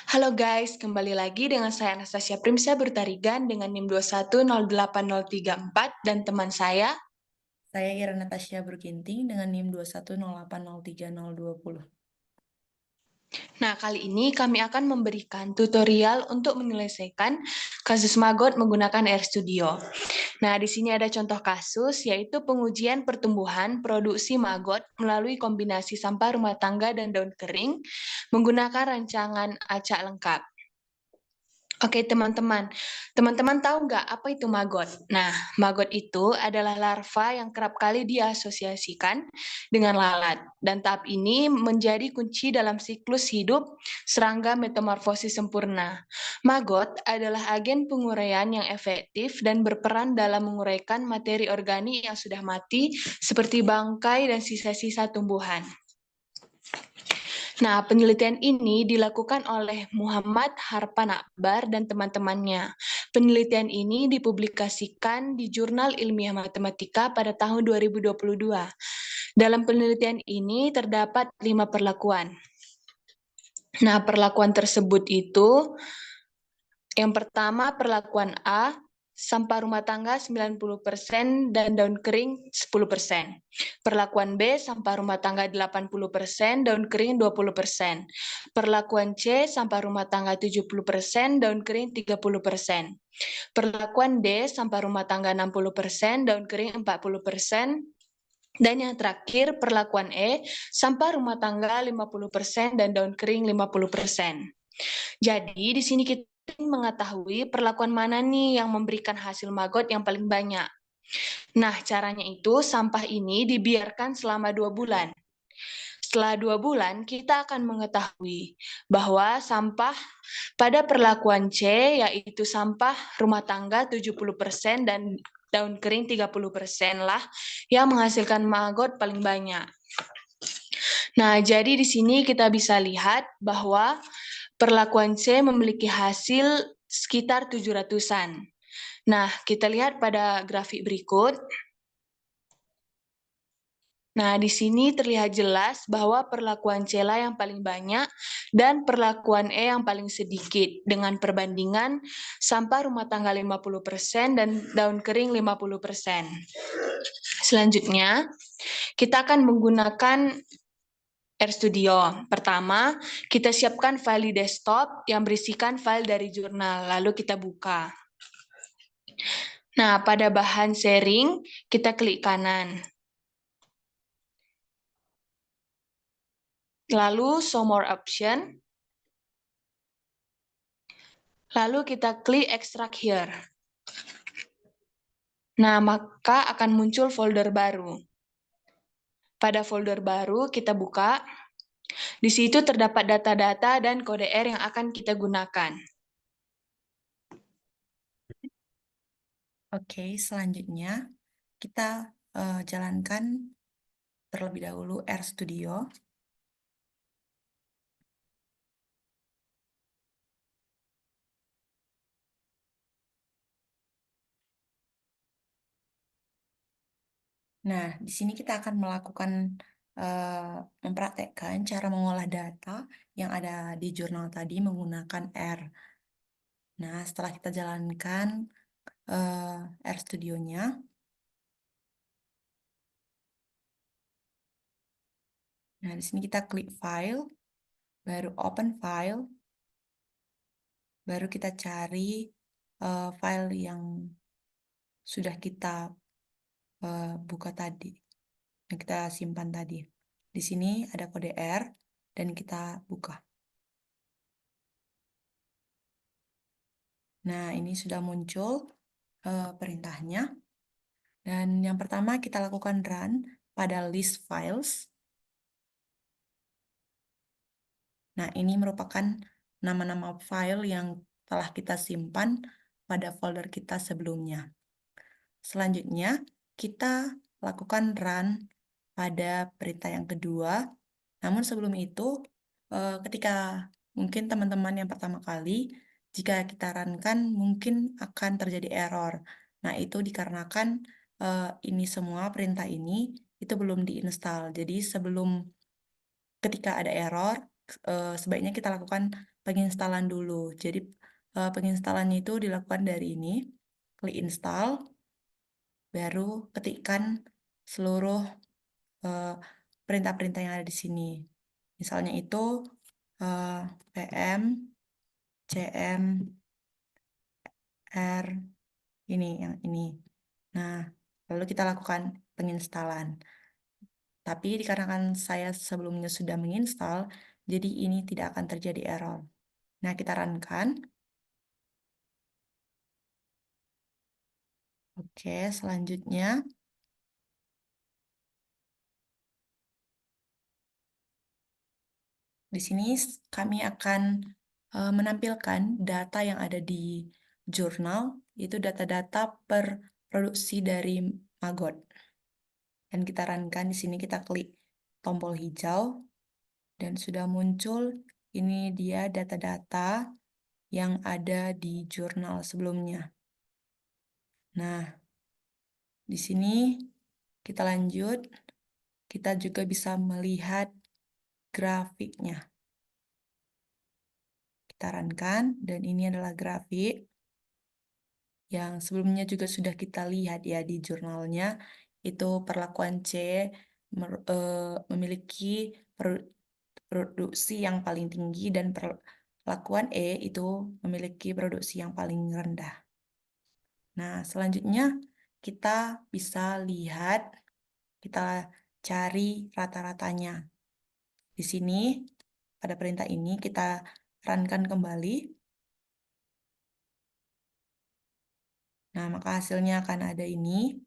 Halo guys, kembali lagi dengan saya Anastasia Primsa Bertarigan dengan NIM 2108034 dan teman saya. Saya Ira Natasha Berginting dengan NIM 2108030. Nah, kali ini kami akan memberikan tutorial untuk menyelesaikan kasus maggot menggunakan RStudio. Nah, di sini ada contoh kasus, yaitu pengujian pertumbuhan produksi maggot melalui kombinasi sampah rumah tangga dan daun kering menggunakan rancangan acak lengkap. Oke, teman-teman. Teman-teman tahu nggak apa itu maggot? Nah, maggot itu adalah larva yang kerap kali diasosiasikan dengan lalat. Dan tahap ini menjadi kunci dalam siklus hidup serangga metamorfosis sempurna. Maggot adalah agen penguraian yang efektif dan berperan dalam menguraikan materi organik yang sudah mati seperti bangkai dan sisa-sisa tumbuhan. Nah, penelitian ini dilakukan oleh Muhammad Harpan Akbar dan teman-temannya. Penelitian ini dipublikasikan di Jurnal Ilmiah Matematika pada tahun 2022. Dalam penelitian ini terdapat 5 perlakuan. Nah, perlakuan tersebut itu yang pertama perlakuan A, sampah rumah tangga 90% dan daun kering 10%. Perlakuan B, sampah rumah tangga 80%, daun kering 20%. Perlakuan C, sampah rumah tangga 70%, daun kering 30%. Perlakuan D, sampah rumah tangga 60%, daun kering 40%. Dan yang terakhir, perlakuan E, sampah rumah tangga 50% dan daun kering 50%. Jadi di sini kita mengetahui perlakuan mana nih yang memberikan hasil maggot yang paling banyak. Nah, caranya itu sampah ini dibiarkan selama 2 bulan. Setelah 2 bulan, kita akan mengetahui bahwa sampah pada perlakuan C, yaitu sampah rumah tangga 70% dan daun kering 30% lah, yang menghasilkan maggot paling banyak. Nah, jadi di sini kita bisa lihat bahwa perlakuan C memiliki hasil sekitar 700-an. Nah, kita lihat pada grafik berikut. Nah, di sini terlihat jelas bahwa perlakuan C lah yang paling banyak dan perlakuan E yang paling sedikit dengan perbandingan sampah rumah tangga 50% dan daun kering 50%. Selanjutnya, kita akan menggunakan RStudio. Pertama, kita siapkan file di desktop yang berisikan file dari jurnal, lalu kita buka. Nah, pada bahan sharing, kita klik kanan. Lalu, show more option. Lalu kita klik extract here. Nah, maka akan muncul folder baru. Pada folder baru, kita buka. Di situ terdapat data-data dan kode R yang akan kita gunakan. Oke, selanjutnya kita jalankan terlebih dahulu RStudio. Nah, di sini kita akan melakukan mempraktekkan cara mengolah data yang ada di jurnal tadi menggunakan R. Nah, setelah kita jalankan RStudionya, nah di sini kita klik file, baru open file, baru kita cari file yang sudah kita buka tadi, yang kita simpan tadi. Di sini ada kode R dan kita buka. Nah, ini sudah muncul perintahnya. Dan yang pertama kita lakukan run pada list files. Nah, ini merupakan nama-nama file yang telah kita simpan pada folder kita sebelumnya. Selanjutnya, kita lakukan run pada perintah yang kedua. Namun sebelum itu, ketika mungkin teman-teman yang pertama kali, jika kita runkan mungkin akan terjadi error. Nah, itu dikarenakan ini semua perintah ini itu belum diinstal. Jadi sebelum ketika ada error, sebaiknya kita lakukan penginstalan dulu. Jadi penginstalannya itu dilakukan dari ini, klik install, baru ketikkan seluruh perintah-perintah yang ada di sini. Misalnya itu PM, CM, R, ini yang ini. Nah, lalu kita lakukan penginstalan. Tapi dikarenakan saya sebelumnya sudah menginstal, jadi ini tidak akan terjadi error. Nah, kita runkan. Oke, selanjutnya di sini kami akan menampilkan data yang ada di jurnal, itu data-data per produksi dari maggot. Dan kita runkan di sini, kita klik tombol hijau dan sudah muncul ini dia data-data yang ada di jurnal sebelumnya. Nah, di sini kita lanjut, kita juga bisa melihat grafiknya. Kita runkan, dan ini adalah grafik yang sebelumnya juga sudah kita lihat ya di jurnalnya. Itu perlakuan C memiliki produksi yang paling tinggi, dan perlakuan E itu memiliki produksi yang paling rendah. Nah, selanjutnya kita bisa lihat, kita cari rata-ratanya. Di sini, pada perintah ini kita runkan kembali. Nah, maka hasilnya akan ada ini,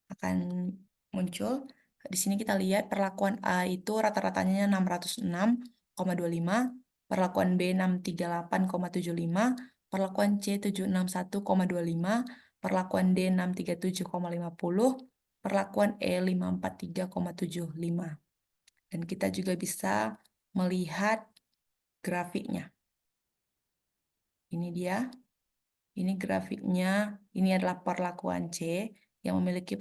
akan muncul. Di sini kita lihat perlakuan A itu rata-ratanya 606,25, perlakuan B 638,75, perlakuan C 761,25, perlakuan D 637,50, perlakuan E 543,75. Dan kita juga bisa melihat grafiknya. Ini dia. Ini grafiknya, ini adalah perlakuan C yang memiliki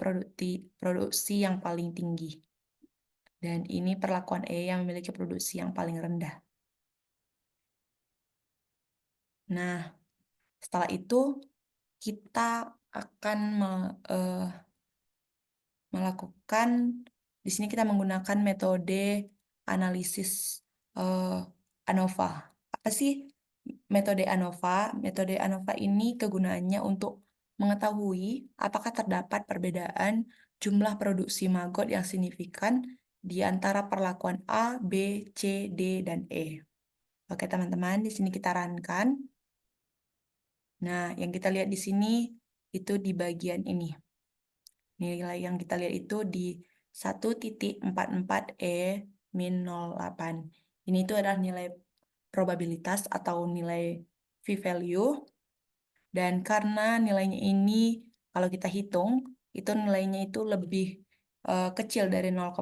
produksi yang paling tinggi. Dan ini perlakuan E yang memiliki produksi yang paling rendah. Nah, setelah itu kita akan melakukan, di sini kita menggunakan metode analisis ANOVA. Apa sih metode ANOVA? Metode ANOVA ini kegunaannya untuk mengetahui apakah terdapat perbedaan jumlah produksi maggot yang signifikan di antara perlakuan A, B, C, D, dan E. Oke teman-teman, di sini kita runkan. Nah, yang kita lihat di sini itu di bagian ini. Nilai yang kita lihat itu di 1.44E-08. Ini itu adalah nilai probabilitas atau nilai p-value. Dan karena nilainya ini, kalau kita hitung, itu nilainya itu lebih kecil dari 0,05,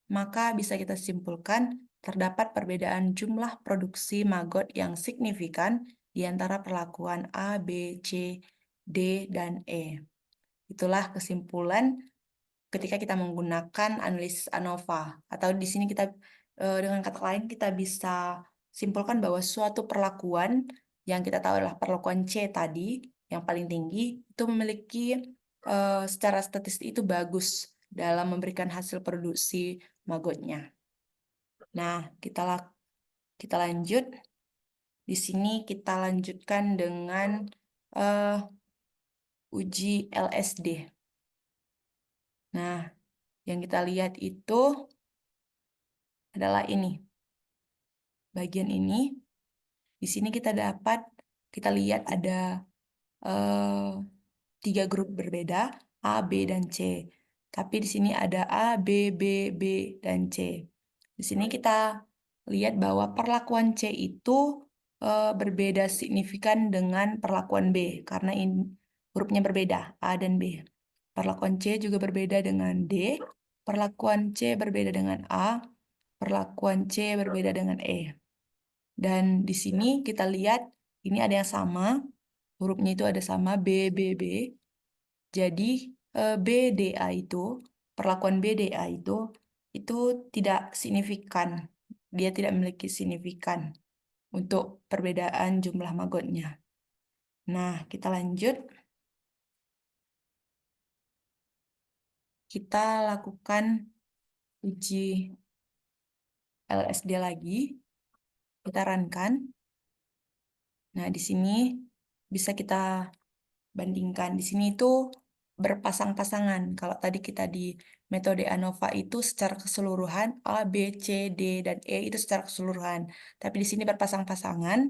maka bisa kita simpulkan terdapat perbedaan jumlah produksi maggot yang signifikan di antara perlakuan A, B, C, D, dan E. Itulah kesimpulan ketika kita menggunakan analisis ANOVA. Atau di sini kita dengan kata lain kita bisa simpulkan bahwa suatu perlakuan yang kita tahu adalah perlakuan C tadi yang paling tinggi itu memiliki secara statistik itu bagus dalam memberikan hasil produksi maggotnya. Nah, kita lanjut. Di sini kita lanjutkan dengan uji LSD. Nah, yang kita lihat itu adalah ini. Bagian ini. Di sini kita lihat ada 3 grup berbeda, A, B, dan C. Tapi di sini ada A, B, B, B, dan C. Di sini kita lihat bahwa perlakuan C itu berbeda signifikan dengan perlakuan B, karena ini grupnya berbeda, A dan B. Perlakuan C juga berbeda dengan D, perlakuan C berbeda dengan A, perlakuan C berbeda dengan E. Dan di sini kita lihat ini ada yang sama, hurufnya itu ada sama, B, B, B. Jadi BDA itu, perlakuan BDA itu tidak signifikan dia tidak memiliki signifikan untuk perbedaan jumlah magotnya. Nah, kita lanjut. Kita lakukan uji LSD lagi. Kita runkan. Nah, di sini bisa kita bandingkan. Di sini itu berpasang-pasangan. Kalau tadi kita di metode ANOVA itu secara keseluruhan, A, B, C, D, dan E itu secara keseluruhan. Tapi di sini berpasang-pasangan.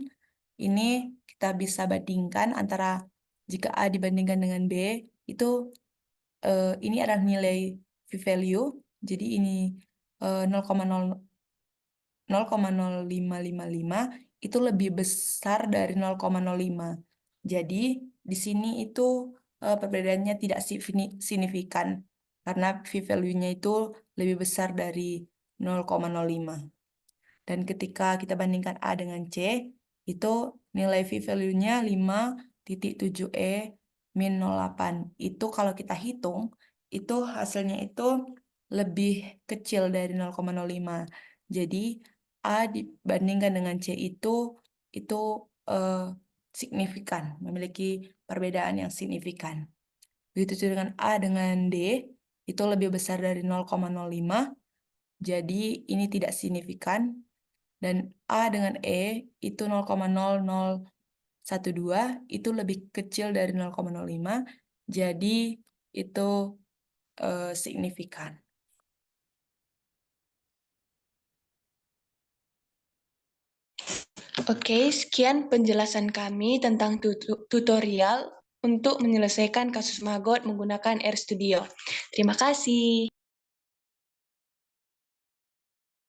Ini kita bisa bandingkan antara jika A dibandingkan dengan B, itu ini adalah nilai p-value. Jadi ini 0,0555 itu lebih besar dari 0,05. Jadi di sini itu perbedaannya tidak signifikan karena p-value-nya itu lebih besar dari 0,05. Dan ketika kita bandingkan A dengan C, itu nilai p-value-nya 5,7E min 0,8. Itu kalau kita hitung, itu hasilnya itu lebih kecil dari 0,05. Jadi A dibandingkan dengan C itu signifikan, memiliki perbedaan yang signifikan. Begitu juga dengan A dengan D, itu lebih besar dari 0,05, jadi ini tidak signifikan. Dan A dengan E itu 0,0012, itu lebih kecil dari 0,05, jadi itu signifikan. Oke, sekian penjelasan kami tentang tutorial untuk menyelesaikan kasus maggot menggunakan RStudio. Terima kasih.